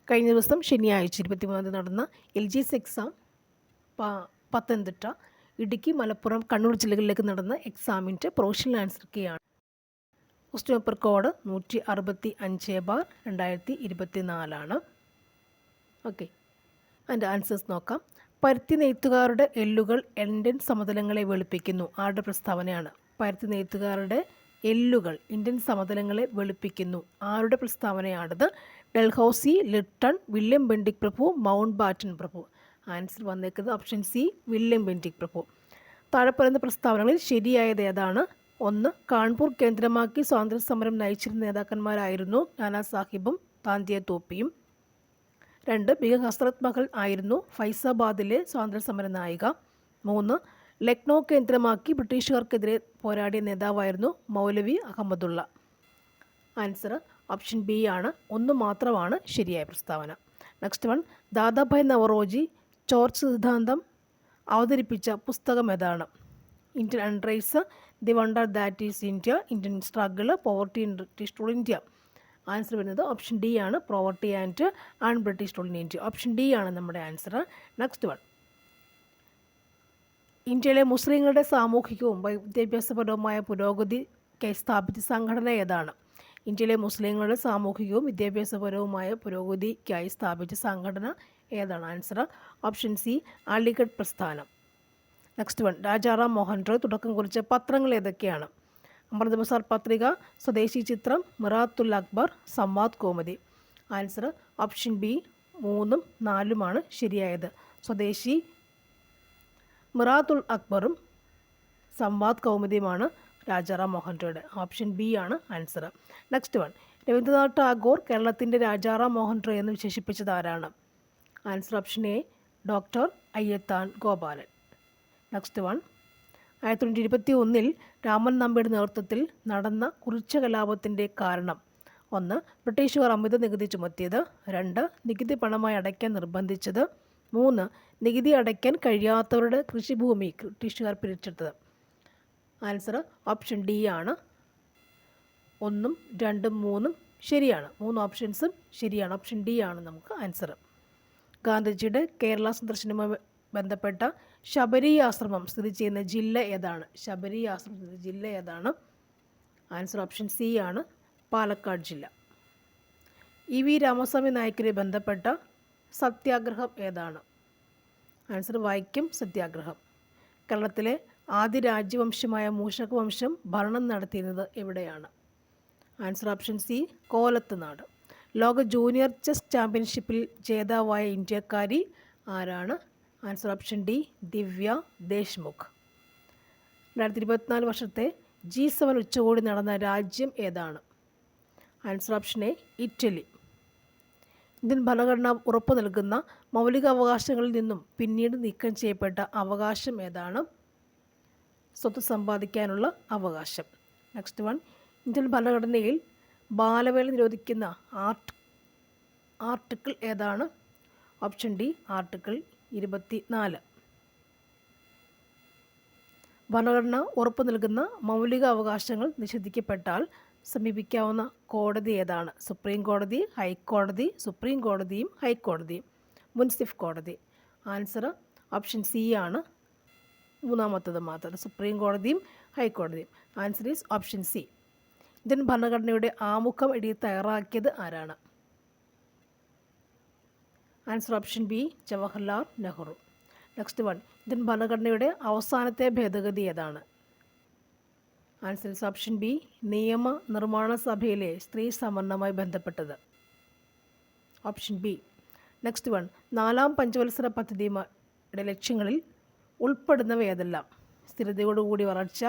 കഴിഞ്ഞ ദിവസം ശനിയാഴ്ച 23 നടന്ന LGS എക്സാം പത്തനംതിട്ട, ഇടുക്കി, മലപ്പുറം, കണ്ണൂർ ജില്ലകളിലേക്ക് നടന്ന എക്സാമിൻ്റെ പ്രൊവിഷണൽ ആൻസർ കീയാണ്. Question paper code 165/2024 okay. അതിൻ്റെ ആൻസേഴ്സ് നോക്കാം. പരുത്തി നെയ്ത്തുകാരുടെ എല്ലുകൾ ഇന്ത്യൻ സമതലങ്ങളെ വെളുപ്പിക്കുന്നു. ആരുടെ പ്രസ്താവനയാണ്? പരുത്തി നെയ്ത്തുകാരുടെ എല്ലുകൾ ഇന്ത്യൻ സമതലങ്ങളെ വെളുപ്പിക്കുന്നു. ആരുടെ പ്രസ്താവനയാണത്? ഡൽഹൌസി, ലിട്ടൺ, വില്യം ബെൻഡിക് പ്രഭു, മൗണ്ട് ബാറ്റൻ പ്രഭു. ആൻസർ വന്നേക്കുന്നത് ഓപ്ഷൻ സി, വില്യം ബെൻഡിക് പ്രഭു. താഴെ പറയുന്ന പ്രസ്താവനകളിൽ ശരിയായത് ഏതാണ്? 1. കാൺപൂർ കേന്ദ്രമാക്കി സ്വാതന്ത്ര്യ സമരം നയിച്ചിരുന്ന നേതാക്കന്മാരായിരുന്നു നാനാ സാഹിബും താന്തിയ തോപ്പിയും. 2. ബീഗം ഹസ്രത്ത് മഹൽ ആയിരുന്നു ഫൈസാബാദിലെ സ്വാതന്ത്ര്യ സമര നായിക. 3. ലക്നൗ കേന്ദ്രമാക്കി ബ്രിട്ടീഷുകാർക്കെതിരെ പോരാടിയ നേതാവായിരുന്നു Maulvi Ahmadullah. Answer option B ആണ്. 1 മാത്രമാണ് ശരിയായ പ്രസ്താവന. നെക്സ്റ്റ് വൺ, ദാദാഭായ് നവറോജി ചോർച്ച് സിദ്ധാന്തം അവതരിപ്പിച്ച പുസ്തകം ഏതാണ്? Indian unrest, the wonder that is India, Indian struggle, poverty in British rule India. Answer വരുന്നത് ഓപ്ഷൻ ഡി ആണ്, poverty and British rule in India. Option D ആണ് നമ്മുടെ ആൻസർ. നെക്സ്റ്റ് വൺ, ഇന്ത്യയിലെ മുസ്ലിങ്ങളുടെ സാമൂഹികവും വിദ്യാഭ്യാസപരവുമായ പുരോഗതിക്കായി സ്ഥാപിച്ച സംഘടന ഏതാണ്? ഇന്ത്യയിലെ മുസ്ലിങ്ങളുടെ സാമൂഹികവും വിദ്യാഭ്യാസപരവുമായ പുരോഗതിക്കായി സ്ഥാപിച്ച സംഘടന ഏതാണ്? ആൻസർ ഓപ്ഷൻ സി, അലിഗഡ് പ്രസ്ഥാനം. നെക്സ്റ്റ് വൺ, രാജാറാം മോഹൻ റോയ് തുടക്കം കുറിച്ച പത്രങ്ങൾ ഏതൊക്കെയാണ്? Amrit Bazar Patrika, Swadeshi Chitram, Miratul Akbar, Sambad Kaumudi. Answer option B, 3ഉം 4ഉമാണ് ശരിയായത്. സ്വദേശി, മിറാത്തുൽ അക്ബറും സംവാദ് കൗമുദിയുമാണ് രാജാറാം മോഹൻ റോയുടെ. ഓപ്ഷൻ ബി ആണ് answer. Next one, Rabindranath Tagore കേരളത്തിൻ്റെ രാജാറാം മോഹൻ റോയ് എന്ന് വിശേഷിപ്പിച്ചത് ആരാണ്? Answer option A, doctor Ayyathan Gopalan. Next one, 1921 Raman നമ്പിയുടെ നേതൃത്വത്തിൽ നടന്ന കുറിച്യ കലാപത്തിൻ്റെ കാരണം? 1. ബ്രിട്ടീഷുകാർ അമിത നികുതി ചുമത്തിയത്. 2. നികുതി പണമായി അടയ്ക്കാൻ നിർബന്ധിച്ചത്. 3. നികുതി അടയ്ക്കാൻ കഴിയാത്തവരുടെ കൃഷിഭൂമി ബ്രിട്ടീഷുകാർ പിരിച്ചെടുത്തത്. ആൻസർ ഓപ്ഷൻ ഡി ആണ്. 1ഉം 2ഉം 3ഉം ശരിയാണ്. 3 ഓപ്ഷൻസും ശരിയാണ്. ഓപ്ഷൻ ഡി ആണ് നമുക്ക് ആൻസർ. ഗാന്ധിജിയുടെ കേരള സന്ദർശനവുമായി ബന്ധപ്പെട്ട ശബരി ആശ്രമം സ്ഥിതി ചെയ്യുന്ന ജില്ല ഏതാണ്? ശബരി ആശ്രമം സ്ഥിതി ജില്ല ഏതാണ്? ആൻസർ ഓപ്ഷൻ സി ആണ്, പാലക്കാട് ജില്ല. ഇ വി രാമസ്വാമി നായ്ക്കരെ ബന്ധപ്പെട്ട സത്യാഗ്രഹം ഏതാണ്? ആൻസർ വൈക്കം സത്യാഗ്രഹം. കേരളത്തിലെ ആദ്യ രാജ്യവംശമായ മൂഷക വംശം ഭരണം നടത്തിയിരുന്നത് എവിടെയാണ്? ആൻസർ ഓപ്ഷൻ സി, കോലത്ത് നാട്. ലോക ജൂനിയർ ചെസ് ചാമ്പ്യൻഷിപ്പിൽ ജേതാവായ ഇന്ത്യക്കാരി ആരാണ്? ആൻസർ ഓപ്ഷൻ ഡി, ദിവ്യ ദേശ്മുഖ്. 2024 വർഷത്തെ G7 ഉച്ചകോടി നടന്ന രാജ്യം ഏതാണ്? Answer option A, Italy. Indian ഭരണഘടന ഉറപ്പു നൽകുന്ന മൗലികാവകാശങ്ങളിൽ നിന്നും പിന്നീട് നീക്കം ചെയ്യപ്പെട്ട അവകാശം ഏതാണ്? സ്വത്ത് സമ്പാദിക്കാനുള്ള അവകാശം. നെക്സ്റ്റ് വൺ, ഇന്ത്യൻ ഭരണഘടനയിൽ ബാലവേല നിരോധിക്കുന്ന ആർട്ടിക്കിൾ ഏതാണ്? Option D, article 24. ഭരണഘടന ഉറപ്പു നൽകുന്ന മൗലിക അവകാശങ്ങൾ നിഷേധിക്കപ്പെട്ടാൽ സമീപിക്കാവുന്ന കോടതി ഏതാണ്? സുപ്രീം കോടതി, ഹൈക്കോടതി, സുപ്രീം കോടതിയും ഹൈക്കോടതിയും, മുൻസിഫ് കോടതി. ആൻസർ ഓപ്ഷൻ സി ആണ്, മൂന്നാമത്തത് മാത്രം, സുപ്രീം കോടതിയും ഹൈക്കോടതിയും. Answer is option C. Indian ഭരണഘടനയുടെ ആമുഖം എഴുതി തയ്യാറാക്കിയത് ആരാണ്? Answer option B, Jawaharlal Nehru. Next one, Indian ഭരണഘടനയുടെ അവസാനത്തെ ഭേദഗതി ഏതാണ്? ആൻസർ ഈസ് ഓപ്ഷൻ ബി, നിയമ നിർമ്മാണ സഭയിലെ സ്ത്രീ സംവരണവുമായി ബന്ധപ്പെട്ടത്. Option B. നെക്സ്റ്റ് വൺ, 4ാം പഞ്ചവത്സര പദ്ധതിയുടെ ലക്ഷ്യങ്ങളിൽ ഉൾപ്പെടുന്നവ ഏതെല്ലാം? സ്ഥിരതയോടുകൂടി വളർച്ച,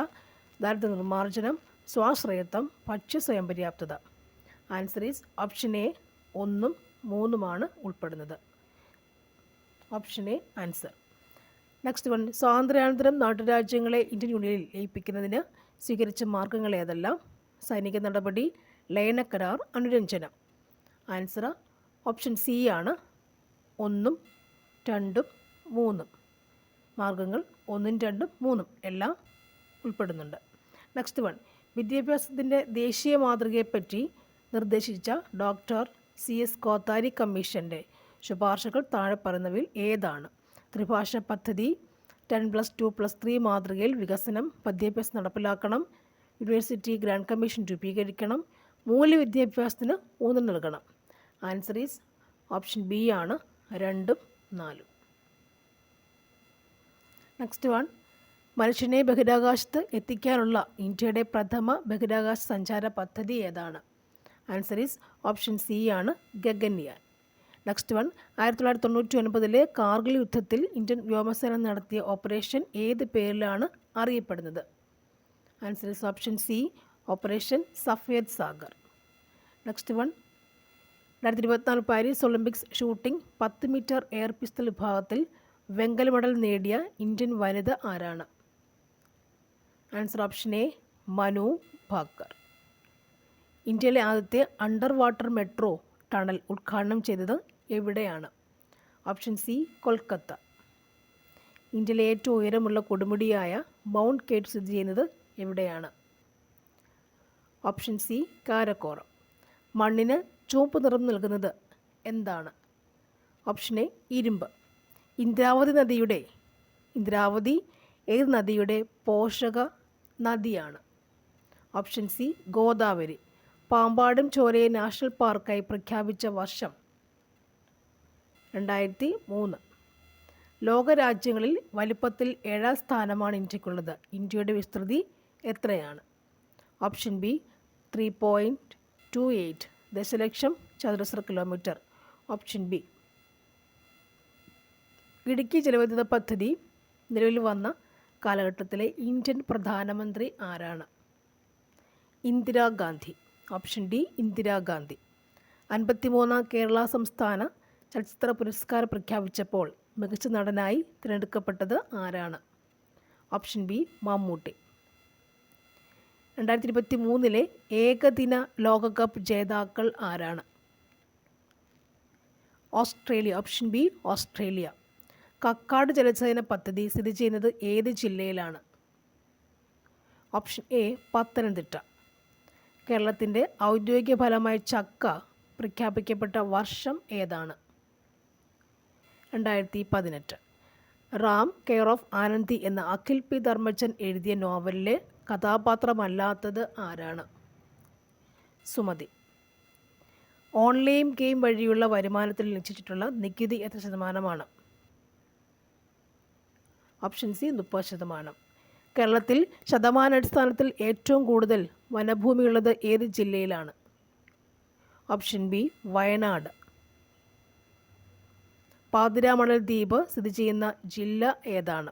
ദാരിദ്ര്യ നിർമ്മാർജ്ജനം, സ്വാശ്രയത്വം, ഭക്ഷ്യ സ്വയം പര്യാപ്തത. ആൻസർ ഈസ് ഓപ്ഷൻ എ, 1ഉം 3ഉമാണ് ഉൾപ്പെടുന്നത്. Option A answer. Next one, സ്വാതന്ത്ര്യാനന്തരം നാട്ടുരാജ്യങ്ങളെ ഇന്ത്യൻ യൂണിയനിൽ ലയിപ്പിക്കുന്നതിന് സ്വീകരിച്ച മാർഗങ്ങൾ ഏതെല്ലാം? സൈനിക നടപടി, ലയനക്കരാർ, അനുരഞ്ജനം. ആൻസർ ഓപ്ഷൻ സി ആണ്, 1ഉം 2ഉം 3ഉം. മാർഗങ്ങൾ 1ഉം 2ഉം 3ഉം എല്ലാം ഉൾപ്പെടുന്നുണ്ട്. നെക്സ്റ്റ് വൺ, വിദ്യാഭ്യാസത്തിൻ്റെ ദേശീയ മാതൃകയെപ്പറ്റി നിർദ്ദേശിച്ച ഡോക്ടർ CS കോത്താരി കമ്മീഷൻ്റെ ശുപാർശകൾ താഴെ പറയുന്നവയിൽ ഏതാണ്? ത്രിഭാഷ പദ്ധതി, 10+2+3 മാതൃകയിൽ വികസനം വിദ്യാഭ്യാസം നടപ്പിലാക്കണം, യൂണിവേഴ്സിറ്റി ഗ്രാൻഡ് കമ്മീഷൻ രൂപീകരിക്കണം, മൂല്യവിദ്യാഭ്യാസത്തിന് ഊന്നൽ നൽകണം. ആൻസർ ഈസ് ഓപ്ഷൻ ബി ആണ് 2ഉം 4ഉം. നെക്സ്റ്റ് വൺ, മനുഷ്യനെ ബഹിരാകാശത്ത് എത്തിക്കാനുള്ള ഇന്ത്യയുടെ പ്രഥമ ബഹിരാകാശ സഞ്ചാര പദ്ധതി ഏതാണ്? ആൻസർ ഈസ് ഓപ്ഷൻ സി ആണ് ഗഗൻയാൻ. നെക്സ്റ്റ് വൺ, 1999 കാർഗിൽ യുദ്ധത്തിൽ ഇന്ത്യൻ വ്യോമസേന നടത്തിയ ഓപ്പറേഷൻ ഏത് പേരിലാണ് അറിയപ്പെടുന്നത്? Answer is option C, operation Safed Sagar. Next one, 2024 Paris Olympics shooting 10 meter air pistol വിഭാഗത്തിൽ വെങ്കല മെഡൽ നേടിയ ഇന്ത്യൻ വനിത ആരാണ്? Answer option A, Manu Bhaker. ഇന്ത്യയിലെ ആദ്യത്തെ അണ്ടർ വാട്ടർ മെട്രോ ടണൽ ഉദ്ഘാടനം ചെയ്തത് എവിടെയാണ്? Option C, Kolkata. ഇന്ത്യയിലെ ഏറ്റവും ഉയരമുള്ള കൊടുമുടിയായ മൗണ്ട് കേറ്റ് സ്ഥിതി ചെയ്യുന്നത് എവിടെയാണ്? Option C, Karakoram. മണ്ണിന് ചുവപ്പ് നിറം നൽകുന്നത് എന്താണ്? ഓപ്ഷൻ എ, ഇരുമ്പ്. ഇന്ദ്രാവതി ഏത് നദിയുടെ പോഷക നദിയാണ്? Option C, Godavari. പാമ്പാടും ചോരയെ നാഷണൽ പാർക്കായി പ്രഖ്യാപിച്ച വർഷം? 2003. ലോകരാജ്യങ്ങളിൽ വലിപ്പത്തിൽ 7ാം സ്ഥാനമാണ് ഇന്ത്യക്കുള്ളത്. ഇന്ത്യയുടെ വിസ്തൃതി എത്രയാണ്? ഓപ്ഷൻ ബി, 3.28 ദശലക്ഷം ചതുരശ്ര കിലോമീറ്റർ. Option B. ഇടുക്കി ജലവൈദ്യുത പദ്ധതി നിലവിൽ വന്ന കാലഘട്ടത്തിലെ ഇന്ത്യൻ പ്രധാനമന്ത്രി ആരാണ്? ഇന്ദിരാഗാന്ധി. Option D, Indira Gandhi. 53ാം കേരള സംസ്ഥാന ചലച്ചിത്ര പുരസ്കാരം പ്രഖ്യാപിച്ചപ്പോൾ മികച്ച നടനായി തിരഞ്ഞെടുക്കപ്പെട്ടത് ആരാണ്? Option B, Mammootty. 2023 ഏകദിന ലോകകപ്പ് ജേതാക്കൾ ആരാണ്? Australia. Option B, Australia. Kakkad ജലസേചന പദ്ധതി സ്ഥിതി ചെയ്യുന്നത് ഏത് ജില്ലയിലാണ്? Option A, Pathanamthitta. കേരളത്തിൻ്റെ ഔദ്യോഗിക ഫലമായ ചക്ക പ്രഖ്യാപിക്കപ്പെട്ട വർഷം ഏതാണ്? 2018. റാം കെയർ ഓഫ് ആനന്ദി എന്ന അഖിൽ പി ധർമ്മജൻ എഴുതിയ നോവലിലെ കഥാപാത്രമല്ലാത്തത് ആരാണ്? സുമതി. ഓൺലൈൻ ഗെയിം വഴിയുള്ള വരുമാനത്തിൽ നിശ്ചയിച്ചിട്ടുള്ള നികുതി എത്ര ശതമാനമാണ്? Option C, 30%. കേരളത്തിൽ ശതമാനാടിസ്ഥാനത്തിൽ ഏറ്റവും കൂടുതൽ വനഭൂമിയുള്ളത് ഏത് ജില്ലയിലാണ്? Option B, Wayanad. പാതിരാമണൽ ദ്വീപ് സ്ഥിതി ചെയ്യുന്ന ജില്ല ഏതാണ്?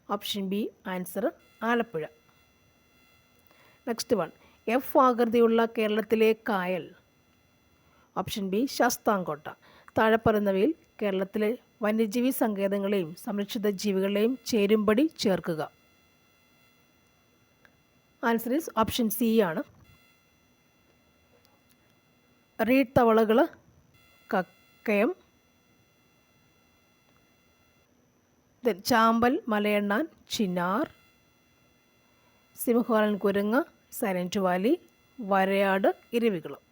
Option B, answer Alappuzha. Next one, F ആകൃതിയുള്ള കേരളത്തിലെ കായൽ? Option B, Sasthamkotta. താഴെ പറയുന്നവയിൽ കേരളത്തിലെ വന്യജീവി സങ്കേതങ്ങളെയും സംരക്ഷിത ജീവികളെയും ചേരുംപടി ചേർക്കുക. ആൻസർ ഈസ് ഓപ്ഷൻ സി ആണ്. റീഡ് തവളകൾ, കക്കയം, ചാമ്പൽ, മലയണ്ണാൻ, ചിന്നാർ, സിംഹവാലൻ കുരങ്ങ്, സൈലന്റ് വാലി, വരയാട്, ഇരവികുളം.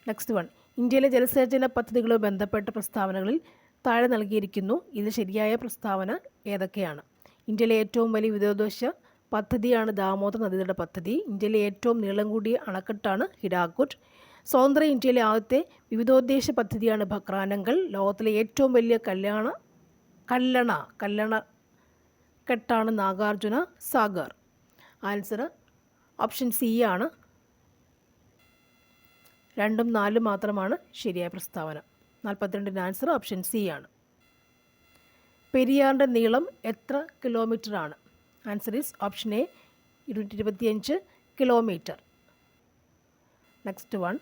നെക്സ്റ്റ് വൺ, ഇന്ത്യയിലെ ജലസേചന പദ്ധതികളുമായി ബന്ധപ്പെട്ട പ്രസ്താവനകളിൽ താഴെ നൽകിയിരിക്കുന്നു. ഇതിൽ ശരിയായ പ്രസ്താവന ഏതൊക്കെയാണ്? ഇന്ത്യയിലെ ഏറ്റവും വലിയ വിദ്യോദ്ദേശ പദ്ധതിയാണ് ദാമോദർ നദീതട പദ്ധതി. ഇന്ത്യയിലെ ഏറ്റവും നീളം കൂടിയ അണക്കെട്ടാണ് ഹിരാക്കുഡ്. സ്വതന്ത്ര ഇന്ത്യയിലെ ആദ്യത്തെ വിവിധോദ്ദേശ പദ്ധതിയാണ് ഭക്രാനങ്കൽ. ലോകത്തിലെ ഏറ്റവും വലിയ കെട്ടാണ് Nagarjuna Sagar. Answer option C ആണ്. 2ഉം 4ഉം മാത്രമാണ് ശരിയായ പ്രസ്താവന. 42ൻ്റെ ആൻസർ ഓപ്ഷൻ സി ആണ്. പെരിയാറിൻ്റെ നീളം എത്ര കിലോമീറ്ററാണ്? Answer is option A, 225 kilometre. Next one,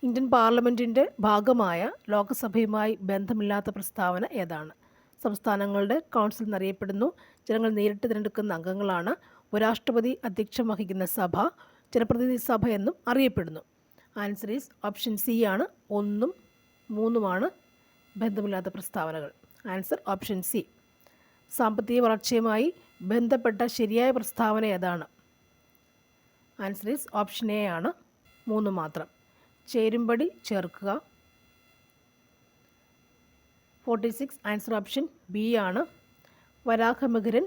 Indian പാർലമെൻറ്റിൻ്റെ ഭാഗമായ ലോകസഭയുമായി ബന്ധമില്ലാത്ത പ്രസ്താവന ഏതാണ്? സംസ്ഥാനങ്ങളുടെ കൗൺസിൽ എന്നറിയപ്പെടുന്നു. ജനങ്ങൾ നേരിട്ട് തിരഞ്ഞെടുക്കുന്ന അംഗങ്ങളാണ്. ഉപരാഷ്ട്രപതി അധ്യക്ഷം വഹിക്കുന്ന സഭ ജനപ്രതിനിധി സഭ എന്നും അറിയപ്പെടുന്നു. ആൻസർ ഈസ് ഓപ്ഷൻ സി ആണ്. 1ഉം 3ഉമാണ് ബന്ധമില്ലാത്ത പ്രസ്താവനകൾ. Answer option C. സാമ്പത്തിക വളർച്ചയുമായി ബന്ധപ്പെട്ട ശരിയായ പ്രസ്താവന ഏതാണ്? ആൻസർ ഈസ് ഓപ്ഷൻ എ ആണ്. 3 മാത്രം. ചേരുംപടി ചേർക്കുക. 46 ആൻസർ ഓപ്ഷൻ ബി ആണ്. വരാഹമിഹിരൻ,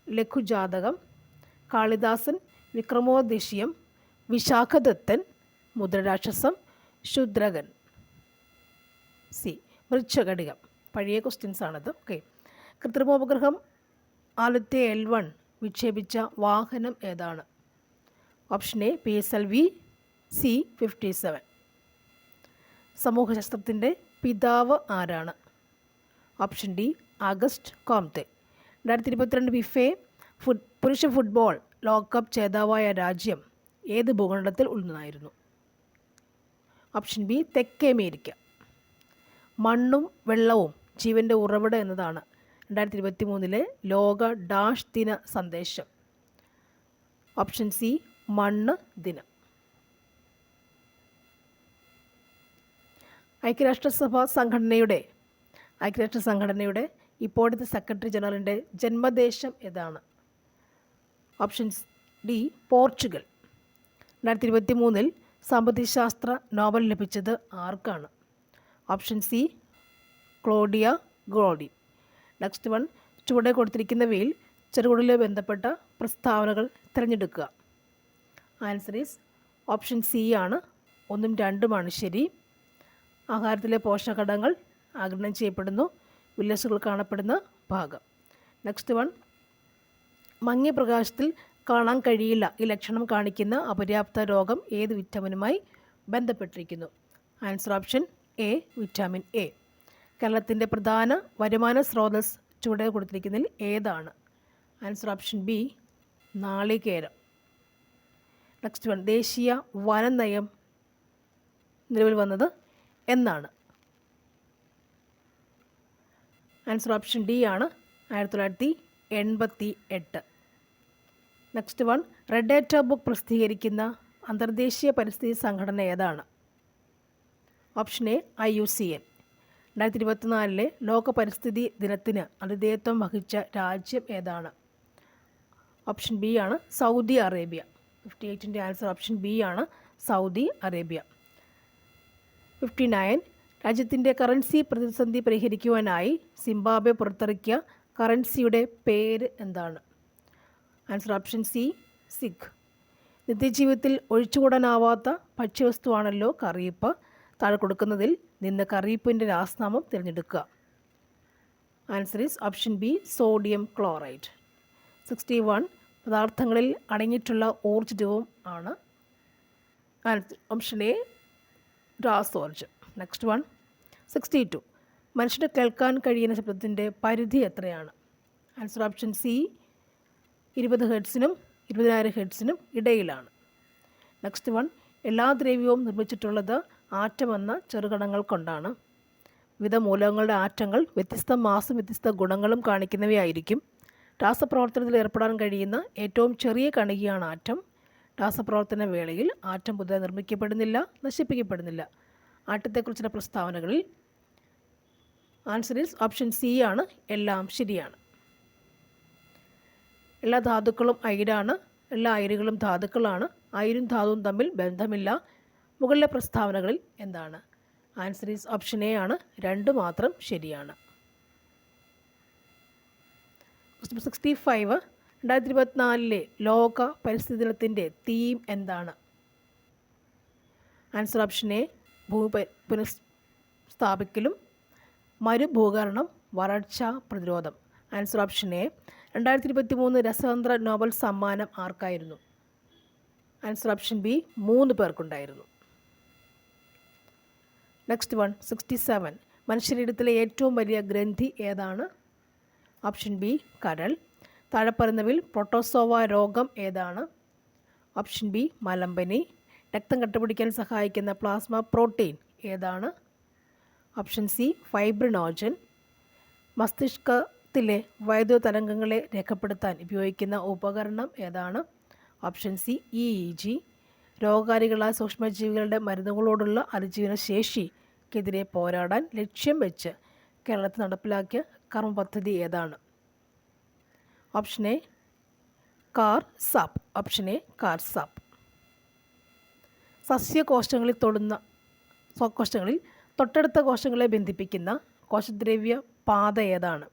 ലഘുജാതകം, കാളിദാസൻ, വിക്രമോദ്ദേശ്യം, വിശാഖദത്തൻ, മുദ്രരാക്ഷസം, ശൂദ്രകൻ. സി വൃക്ഷഘടികം. പഴയ ക്വസ്റ്റ്യൻസ് ആണത്. ഓക്കെ. കൃത്രിമോപഗ്രഹം ആദ്യത്തെ L1 വിക്ഷേപിച്ച വാഹനം ഏതാണ്? Option A PSLV, C 57. സമൂഹശാസ്ത്രത്തിൻ്റെ പിതാവ് ആരാണ്? Option D August Comte. 2022 ഫിഫെ പുരുഷ ഫുട്ബോൾ ലോകകപ്പ് ജേതാവായ രാജ്യം ഏത് ഭൂഖണ്ഡത്തിൽ ഉൾന്നായിരുന്നു? ഓപ്ഷൻ ബി തെക്കേ അമേരിക്ക. മണ്ണും വെള്ളവും ജീവൻ്റെ ഉറവിടം എന്നതാണ് 2023 ലോക ഡാഷ് ദിന സന്ദേശം. ഓപ്ഷൻ സി മണ്ണ് ദിനം. ഐക്യരാഷ്ട്ര സംഘടനയുടെ ഇപ്പോഴത്തെ സെക്രട്ടറി ജനറലിൻ്റെ ജന്മദേശം ഏതാണ്? Option D Portugal. 2023 സാമ്പത്തികശാസ്ത്ര നോബൽ ലഭിച്ചത് ആർക്കാണ്? Option C Claudia Goldin. Next one, ചുവടെ കൊടുത്തിരിക്കുന്നവയിൽ ചെറുകുടലുമായി ബന്ധപ്പെട്ട പ്രസ്താവനകൾ തിരഞ്ഞെടുക്കുക. ആൻസർ ഈസ് ഓപ്ഷൻ സി ആണ്. 1ഉം 2ഉമാണ് ശരി. ആഹാരത്തിലെ പോഷകഘടകങ്ങൾ ആഗിരണം ചെയ്യപ്പെടുന്നു. വില്ലസുകൾ കാണപ്പെടുന്ന ഭാഗം. നെക്സ്റ്റ് വൺ, മങ്ങിയ പ്രകാശത്തിൽ കാണാൻ കഴിയില്ല ഈ ലക്ഷണം കാണിക്കുന്ന അപര്യാപ്ത രോഗം ഏത് വിറ്റാമിനുമായി ബന്ധപ്പെട്ടിരിക്കുന്നു? Answer option A vitamin A. കേരളത്തിൻ്റെ പ്രധാന വരുമാന സ്രോതസ് ചുവടെ കൊടുത്തിരിക്കുന്നതിൽ ഏതാണ്? ആൻസർ ഓപ്ഷൻ ബി നാളികേരം. നെക്സ്റ്റ് വൺ, ദേശീയ വന നയം നിലവിൽ വന്നത് എന്നാണ്? ആൻസർ ഓപ്ഷൻ ഡി ആണ്, 1988. Next one, red data book പ്രസിദ്ധീകരിക്കുന്ന അന്തർദേശീയ പരിസ്ഥിതി സംഘടന ഏതാണ്? Option A IUCN. 2024 ലോക പരിസ്ഥിതി ദിനത്തിന് ആതിഥേയത്വം വഹിച്ച രാജ്യം ഏതാണ്? ഓപ്ഷൻ ബി ആണ്, സൗദി അറേബ്യ. 58ൻ്റെ ആൻസർ ഓപ്ഷൻ ബി ആണ്, സൗദി അറേബ്യ. 59, രാജ്യത്തിൻ്റെ കറൻസി പ്രതിസന്ധി പരിഹരിക്കുവാനായി സിംബാബ്വെ പുറത്തിറക്കിയ കറൻസിയുടെ പേര് എന്താണ്? Answer option C Sikh. നിത്യജീവിതത്തിൽ ഒഴിച്ചുകൂടാനാവാത്ത ഭക്ഷ്യവസ്തുവാണല്ലോ കറിയിപ്പ്. താഴെ കൊടുക്കുന്നതിൽ നിന്ന് കറിയിപ്പിൻ്റെ രാസനാമം തിരഞ്ഞെടുക്കുക. Answer is option B sodium chloride. 61, പദാർത്ഥങ്ങളിൽ അടങ്ങിയിട്ടുള്ള ഊർജ്ജവും ആണ്? ഓപ്ഷൻ എ രാസോർജ്ജം. നെക്സ്റ്റ് വൺ, 62, മനുഷ്യന് കേൾക്കാൻ കഴിയുന്ന ശബ്ദത്തിൻ്റെ പരിധി എത്രയാണ്? ആൻസർ ഓപ്ഷൻ സി 20 ഹെർട്സിനും 20,000 ഹെർട്സിനും ഇടയിലാണ്. നെക്സ്റ്റ് വൺ, എല്ലാ ദ്രവ്യവും നിർമ്മിച്ചിട്ടുള്ളത് ആറ്റം എന്ന ചെറുകണങ്ങൾ കൊണ്ടാണ്. വിവിധ മൂലകങ്ങളുടെ ആറ്റങ്ങൾ വ്യത്യസ്ത മാസും വ്യത്യസ്ത ഗുണങ്ങളും കാണിക്കുന്നവയായിരിക്കും. രാസപ്രവർത്തനത്തിൽ ഏർപ്പെടാൻ കഴിയുന്ന ഏറ്റവും ചെറിയ കണികയാണ് ആറ്റം. രാസപ്രവർത്തന വേളയിൽ ആറ്റം പുതുതായി നിർമ്മിക്കപ്പെടുന്നില്ല, നശിപ്പിക്കപ്പെടുന്നില്ല. ആറ്റത്തെക്കുറിച്ചുള്ള പ്രസ്താവനകളിൽ ആൻസർ ഈസ് ഓപ്ഷൻ സി ആണ്, എല്ലാം ശരിയാണ്. എല്ലാ ധാതുക്കളും അയിരാണ്, എല്ലാ അയിരുകളും ധാതുക്കളാണ്. അയിരും ധാതുവും തമ്മിൽ ബന്ധമില്ല. മുകളിലെ പ്രസ്താവനകളിൽ എന്താണ്? ആൻസർ ഈസ് ഓപ്ഷൻ എ ആണ്, 2 മാത്രം ശരിയാണ്. 65, 2024 ലോക പരിസ്ഥിതി ദിനത്തിൻ്റെ തീം എന്താണ്? ആൻസർ ഓപ്ഷൻ എ ഭൂമി പുനഃസ്ഥാപിക്കലും മരുഭൂകരണം, വരൾച്ച പ്രതിരോധം. Answer option A. 2023 രസതന്ത്ര നോബൽ സമ്മാനം ആർക്കായിരുന്നു? ആൻസർ ഓപ്ഷൻ ബി 3 പേർക്കുണ്ടായിരുന്നു. നെക്സ്റ്റ് വൺ, 67, മനുഷ്യശരീരത്തിലെ ഏറ്റവും വലിയ ഗ്രന്ഥി ഏതാണ്? ഓപ്ഷൻ ബി കരൾ. താഴെ പറയുന്നവയിൽ പ്രോട്ടോസോവ രോഗം ഏതാണ്? ഓപ്ഷൻ ബി മലമ്പനി. രക്തം കട്ടപിടിക്കാൻ സഹായിക്കുന്ന പ്ലാസ്മ പ്രോട്ടീൻ ഏതാണ്? Option C fibrinogen. മസ്തിഷ്കത്തിലെ വൈദ്യുത തരംഗങ്ങളെ രേഖപ്പെടുത്താൻ ഉപയോഗിക്കുന്ന ഉപകരണം ഏതാണ്? Option C EEG. രോഗകാരികളായ സൂക്ഷ്മജീവികളുടെ മരുന്നുകളോടുള്ള അതിജീവന ശേഷിക്കെതിരെ പോരാടാൻ ലക്ഷ്യം വെച്ച് കേരളത്തിൽ നടപ്പിലാക്കിയ കർമ്മ പദ്ധതി ഏതാണ്? Option A KARSAP. Option A KARSAP. സസ്യകോശങ്ങളിൽ തൊട്ടടുത്ത കോശങ്ങളെ ബന്ധിപ്പിക്കുന്ന കോശദ്രവ്യ പാത ഏതാണ്?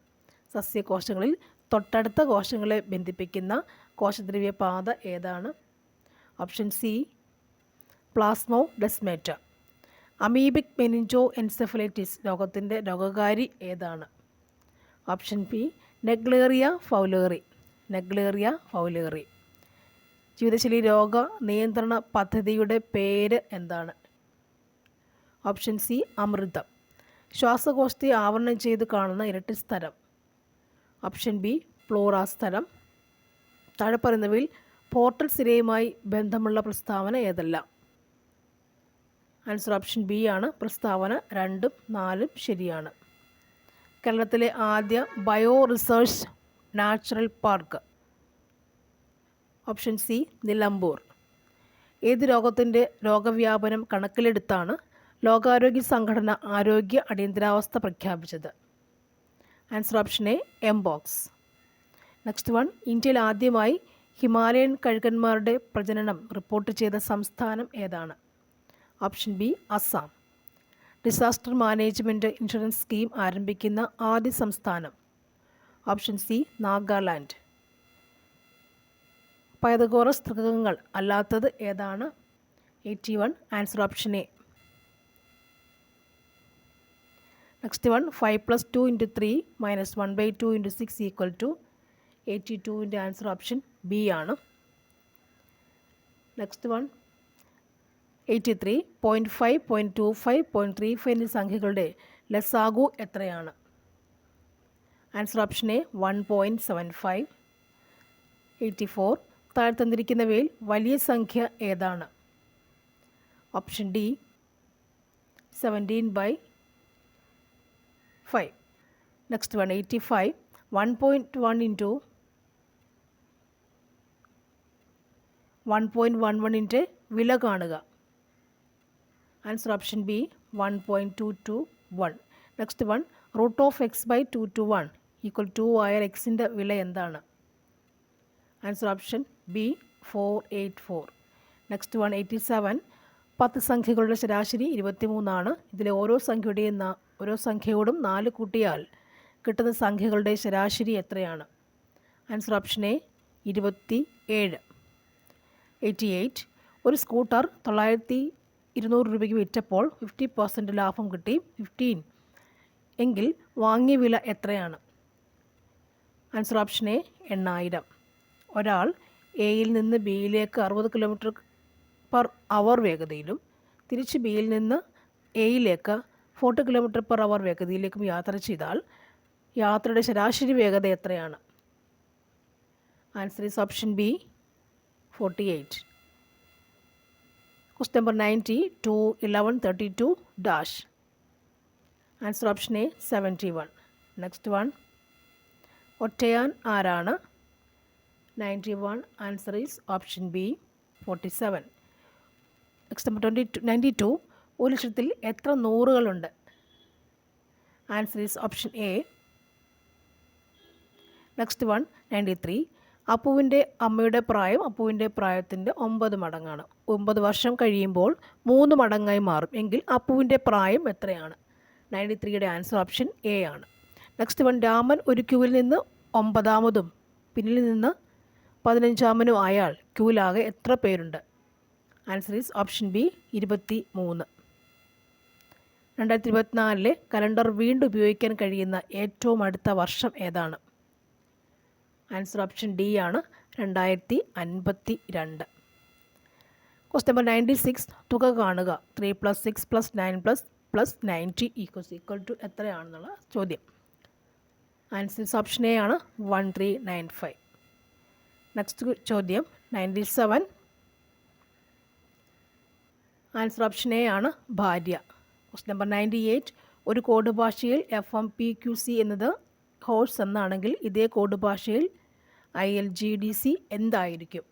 സസ്യകോശങ്ങളിൽ തൊട്ടടുത്ത കോശങ്ങളെ ബന്ധിപ്പിക്കുന്ന കോശദ്രവ്യ പാത ഏതാണ്? Option C plasmodesmata. Amoebic meningoencephalitis രോഗത്തിൻ്റെ രോഗകാരി ഏതാണ്? Option B Naegleria fowleri. ജീവിതശൈലി രോഗ നിയന്ത്രണ പദ്ധതിയുടെ പേര് എന്താണ്? ഓപ്ഷൻ സി അമൃതം. ശ്വാസകോശത്തെ ആവരണം ചെയ്ത് കാണുന്ന ഇരട്ട സ്ഥലം? ഓപ്ഷൻ ബി പ്ലൂറ സ്ഥലം. താഴെ പറയുന്നവയിൽ പോർട്ടൽ സിരയുമായി ബന്ധമുള്ള പ്രസ്താവന ഏതെല്ലാം? ആൻസർ ഓപ്ഷൻ ബി ആണ്. പ്രസ്താവന 2ഉം 4ഉം ശരിയാണ്. കേരളത്തിലെ ആദ്യ bio research natural park? Option C Nilambur. ഏത് രോഗത്തിൻ്റെ രോഗവ്യാപനം കണക്കിലെടുത്താണ് ലോകാരോഗ്യ സംഘടന ആരോഗ്യ അടിയന്തരാവസ്ഥ പ്രഖ്യാപിച്ചത്? Answer option A എംബോക്സ്. Next one, ഇന്ത്യയിൽ ആദ്യമായി ഹിമാലയൻ കഴുകന്മാരുടെ പ്രജനനം റിപ്പോർട്ട് ചെയ്ത സംസ്ഥാനം ഏതാണ്? Option B Assam. Disaster management insurance scheme ആരംഭിക്കുന്ന ആദ്യ സംസ്ഥാനം? Option C Nagaland. പൈതഗോറസ് ത്രികങ്ങൾ അല്ലാത്തത് ഏതാണ്? 81. Answer option A. Next one, 5 + 2 × 3 - 1/2 × 6 = 82. Answer option B ആണ്. Next one, 83. 0.5, 0.25, 0.35 എന്നീ സംഖ്യകളുടെ ലസാഗു എത്രയാണ്? Answer option A 1.75. 84. താഴെ തന്നിരിക്കുന്നവയിൽ വലിയ സംഖ്യ ഏതാണ്? Option D 17/5. Next one, 85. 1.1 × 1.11 വില കാണുക. Answer option B 1.221. Next one, √(x/2 = 1) = 2 ആയാൽ എക്സിൻ്റെ വില എന്താണ്? Answer option B 484. Next one, 87. 10 സംഖ്യകളുടെ ശരാശരി 23 ആണ്. ഇതിലെ ഓരോ സംഖ്യയോടും 4 കൂട്ടിയാൽ കിട്ടുന്ന സംഖ്യകളുടെ ശരാശരി എത്രയാണ്? Answer option A 27. 88. ഒരു സ്കൂട്ടർ 9,200 രൂപയ്ക്ക് വിറ്റപ്പോൾ 50% ലാഭം കിട്ടി 15 എങ്കിൽ വാങ്ങിയ വില എത്രയാണ്? Answer option A 8,000. ഒരാൾ എയിൽ നിന്ന് ബിയിലേക്ക് 60 km/h വേഗതയിലും തിരിച്ച് ബിയിൽ നിന്ന് എയിലേക്ക് 40 km/h വേഗതയിലേക്കും യാത്ര ചെയ്താൽ യാത്രയുടെ ശരാശരി വേഗത എത്രയാണ്? Answer is option B 48. Question number 90. 2, 11, 32 dash. Answer option A 71. Next one, ഒറ്റയാൻ ആരാണ്? 91. Answer is option B 47. Next number 92. 1,00,000-ൽ എത്ര നൂറുകളുണ്ട്? Answer is option A. Next one, 93. അപ്പുവിൻ്റെ അമ്മയുടെ പ്രായം അപ്പുവിൻ്റെ പ്രായത്തിൻ്റെ 9 മടങ്ങാണ്. 9 വർഷം കഴിയുമ്പോൾ 3 മടങ്ങായി മാറും എങ്കിൽ അപ്പുവിൻ്റെ പ്രായം എത്രയാണ്? 93യുടെ ആൻസർ ഓപ്ഷൻ എ ആണ്. നെക്സ്റ്റ് വൺ, രാമൻ ഒരു ക്യൂവിൽ നിന്ന് 9ാമതും പിന്നിൽ നിന്ന് 15ാമനും ആയാൽ ക്യൂവിലാകെ എത്ര പേരുണ്ട്? Answer is option B 23. 2024 calendar വീണ്ടും ഉപയോഗിക്കാൻ കഴിയുന്ന ഏറ്റവും അടുത്ത വർഷം ഏതാണ്? ആൻസർ ഓപ്ഷൻ ഡി ആണ് 2052. Question number 96. തുക കാണുക. 3 + 6 + 9 + 90 = എത്രയാണെന്നുള്ള ചോദ്യം. ആൻസർ ഓപ്ഷൻ എ ആണ് 1395. നെക്സ്റ്റ് ചോദ്യം 97. ആൻസർ ഓപ്ഷൻ എ ആണ് ഭാര്യ. Question number 98. ഒരു കോഡ് ഭാഷയിൽ FMPQC എന്നത് ഹോഴ്സ് എന്നാണെങ്കിൽ ഇതേ കോഡ് ഭാഷയിൽ ILGDC എന്തായിരിക്കും?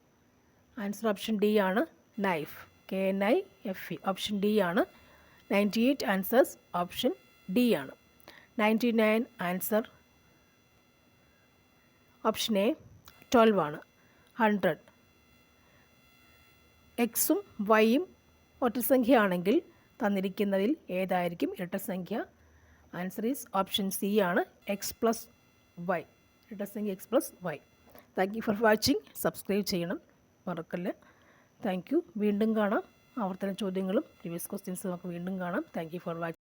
ആൻസർ ഓപ്ഷൻ ഡി ആണ് നൈഫ്. KNIFE. ഓപ്ഷൻ ഡി ആണ്. 98 ആൻസേഴ്സ് ഓപ്ഷൻ ഡി ആണ്. 99 ആൻസർ ഓപ്ഷൻ എ 12 ആണ്. 100. എക്സും വൈയും ഒറ്റസംഖ്യയാണെങ്കിൽ തന്നിരിക്കുന്നതിൽ ഏതായിരിക്കും ഇരട്ടസംഖ്യ? ആൻസർ ഈസ് ഓപ്ഷൻ സി ആണ്, എക്സ് പ്ലസ് വൈ. ഇരട്ടസംഖ്യ X plus Y. Thank you for watching. Subscribe ചെയ്യണം മറക്കല്ലേ. Thank you. വീണ്ടും കാണാം. ആവർത്തന ചോദ്യങ്ങളും പ്രീവിയസ് ക്വസ്റ്റ്യൻസും നമുക്ക് വീണ്ടും കാണാം. Thank you for watching.